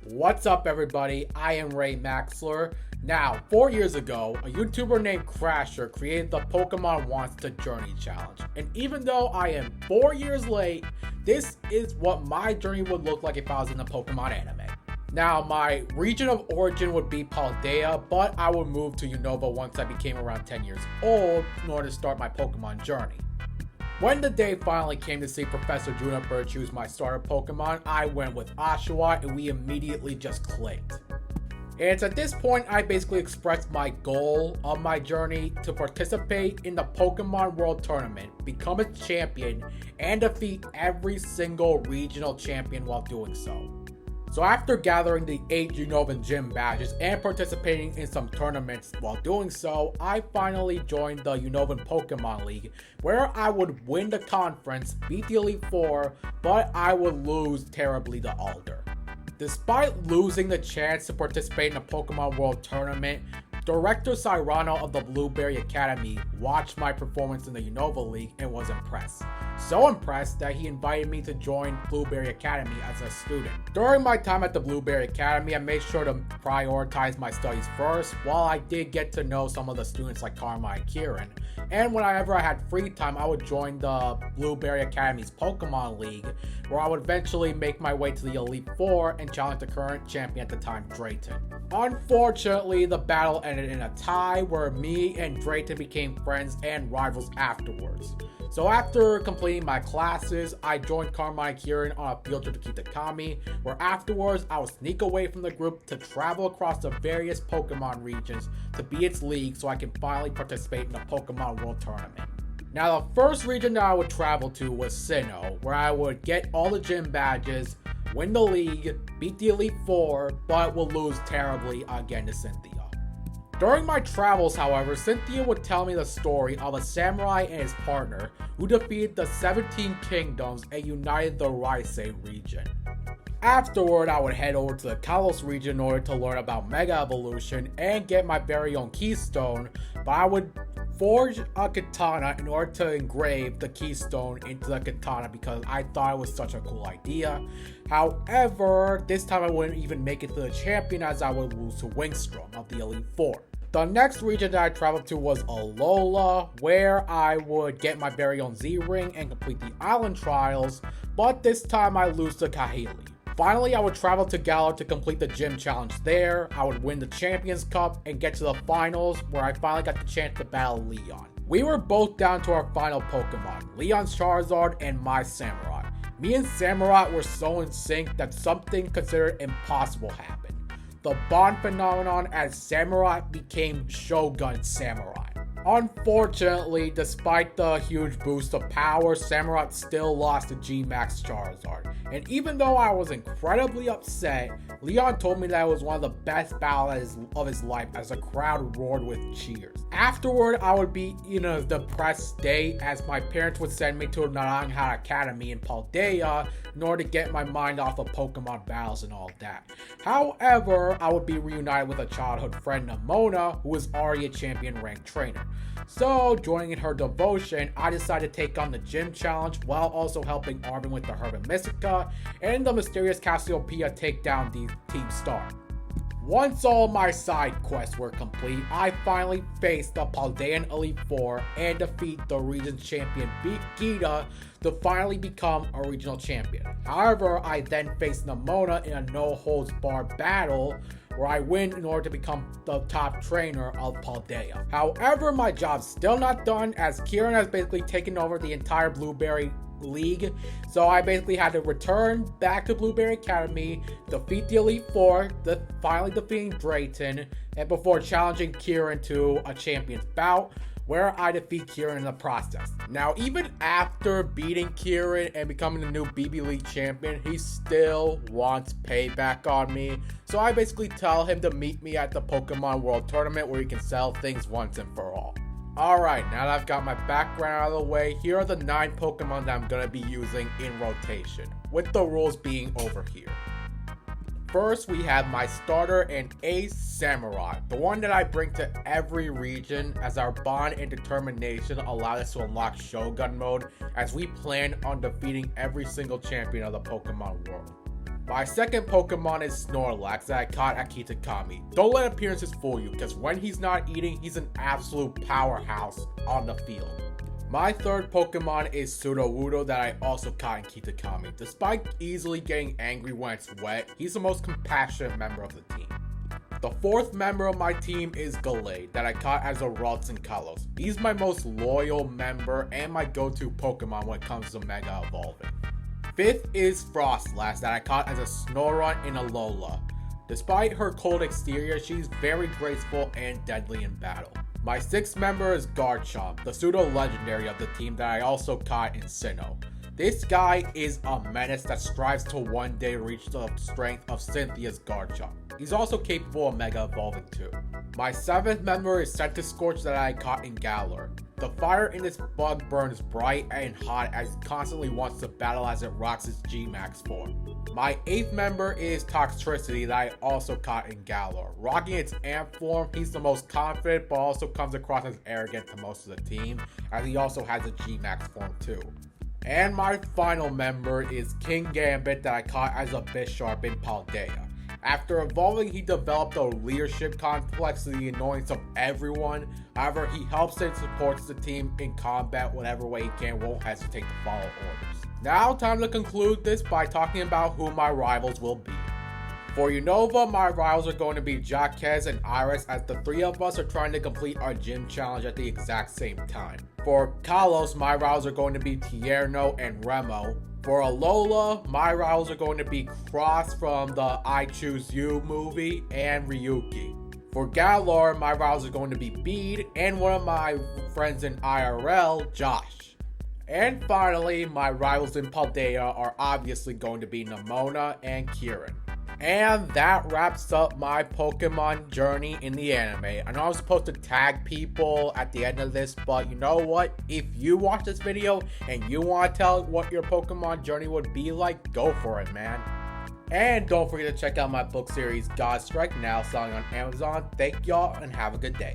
What's up, everybody? I am MAXLER. Now, 4 years ago, a YouTuber named Crasher created the Pokemon Wants to Journey challenge. And even though I am 4 years late, this is what my journey would look like if I was in the Pokemon anime. Now, my region of origin would be Paldea, but I would move to Unova once I became around 10 years old in order to start my Pokemon journey. When the day finally came to see Professor Juniper choose my starter Pokemon, I went with Oshawott and we immediately just clicked. And it's at this point I basically expressed my goal of my journey to participate in the Pokemon World Tournament, become a champion, and defeat every single regional champion while doing so. So after gathering the 8 Unovan Gym badges and participating in some tournaments while doing so, I finally joined the Unovan Pokemon League, where I would win the conference, beat the Elite Four, but I would lose terribly to Alder. Despite losing the chance to participate in the Pokemon World Tournament, Director Cyrano of the Blueberry Academy watched my performance in the Unova League and was impressed. So impressed that he invited me to join Blueberry Academy as a student. During my time at the Blueberry Academy, I made sure to prioritize my studies first, while I did get to know some of the students like Karma and Kieran. And whenever I had free time, I would join the Blueberry Academy's Pokemon League, where I would eventually make my way to the Elite Four and challenge the current champion at the time, Drayton. Unfortunately, the battle ended in a tie where me and Drayton became friends and rivals afterwards. So after completing my classes, I joined Karma and Kieran on a field trip to Kitakami, where afterwards I would sneak away from the group to travel across the various Pokemon regions to be its league so I can finally participate in the Pokemon World Tournament. Now, the first region that I would travel to was Sinnoh, where I would get all the gym badges, win the league, beat the Elite Four, but will lose terribly again to Cynthia. During my travels, however, Cynthia would tell me the story of a samurai and his partner who defeated the 17 kingdoms and united the Raisei region. Afterward, I would head over to the Kalos region in order to learn about Mega Evolution and get my very own Keystone, but I would forge a katana in order to engrave the Keystone into the katana because I thought it was such a cool idea. However, this time I wouldn't even make it to the champion as I would lose to Wingstrom of the Elite Four. The next region that I traveled to was Alola, where I would get my very own Z-Ring and complete the island trials, but this time I lose to Kahili. Finally, I would travel to Galar to complete the gym challenge there. I would win the Champions Cup and get to the finals, where I finally got the chance to battle Leon. We were both down to our final Pokemon, Leon's Charizard and my Samurai. Me and Samurai were so in sync that something considered impossible happened. The bond phenomenon as Samurai became Shogun Samurai. Unfortunately, despite the huge boost of power, Samurai still lost to G-Max Charizard. And even though I was incredibly upset, Leon told me that it was one of the best battles of his life as the crowd roared with cheers. Afterward, I would be in a depressed state as my parents would send me to Naranja Academy in Paldea in order to get my mind off of Pokemon battles and all that. However, I would be reunited with a childhood friend, Namona, who was already a champion ranked trainer. So, joining in her devotion, I decided to take on the gym challenge while also helping Arvin with the Herb and Mystica and the mysterious Cassiopeia take down the Team Star. Once all my side quests were complete, I finally faced the Paldean Elite Four and defeat the region's champion Gita to finally become a regional champion. However, I then faced Namona in a no-holds-barred battle where I win in order to become the top trainer of Paldea. However, my job's still not done as Kieran has basically taken over the entire Blueberry League, so I basically had to return back to Blueberry Academy, defeat the Elite Four, finally defeating Drayton, and before challenging Kieran to a Champions bout, where I defeat Kieran in the process. Now, even after beating Kieran and becoming the new BB League champion, he still wants payback on me. So I basically tell him to meet me at the Pokemon World Tournament where he can sell things once and for all. Alright, now that I've got my background out of the way, here are the 9 Pokemon that I'm going to be using in rotation, with the rules being over here. First, we have my starter and ace Samurai, the one that I bring to every region as our bond and determination allow us to unlock Shogun mode as we plan on defeating every single champion of the Pokemon world. My second Pokemon is Snorlax that I caught at Kitakami. Don't let appearances fool you, because when he's not eating, he's an absolute powerhouse on the field. My third Pokemon is Sudowoodo that I also caught in Kitakami. Despite easily getting angry when it's wet, he's the most compassionate member of the team. The fourth member of my team is Gallade that I caught as a Ralts and Kalos. He's my most loyal member and my go-to Pokemon when it comes to Mega Evolving. Fifth is Frostlass that I caught as a Snorunt in Alola. Despite her cold exterior, she's very graceful and deadly in battle. My sixth member is Garchomp, the pseudo-legendary of the team that I also caught in Sinnoh. This guy is a menace that strives to one day reach the strength of Cynthia's Garchomp. He's also capable of Mega Evolving too. My seventh member is Centiskorch that I caught in Galar. The fire in this bug burns bright and hot as it constantly wants to battle as it rocks its G-Max form. My eighth member is Toxtricity that I also caught in Galar. Rocking its amp form, he's the most confident but also comes across as arrogant to most of the team, as he also has a G-Max form too. And my final member is King Gambit that I caught as a Bisharp in Paldea. After evolving, he developed a leadership complex to the annoyance of everyone. However, he helps and supports the team in combat whatever way he can, won't hesitate to follow orders. Now, time to conclude this by talking about who my rivals will be. For Unova, my rivals are going to be Jaquez and Iris, as the three of us are trying to complete our gym challenge at the exact same time. For Kalos, my rivals are going to be Tierno and Remo. For Alola, my rivals are going to be Cross from the I Choose You movie and Ryuki. For Galar, my rivals are going to be Bede and one of my friends in IRL, Josh. And finally, my rivals in Paldea are obviously going to be Nimona and Kieran. And that wraps up my Pokemon journey in the anime. I know I was supposed to tag people at the end of this, but you know what? If you watch this video and you want to tell what your Pokemon journey would be like, go for it, man. And don't forget to check out my book series, God Strike, now selling on Amazon. Thank y'all and have a good day.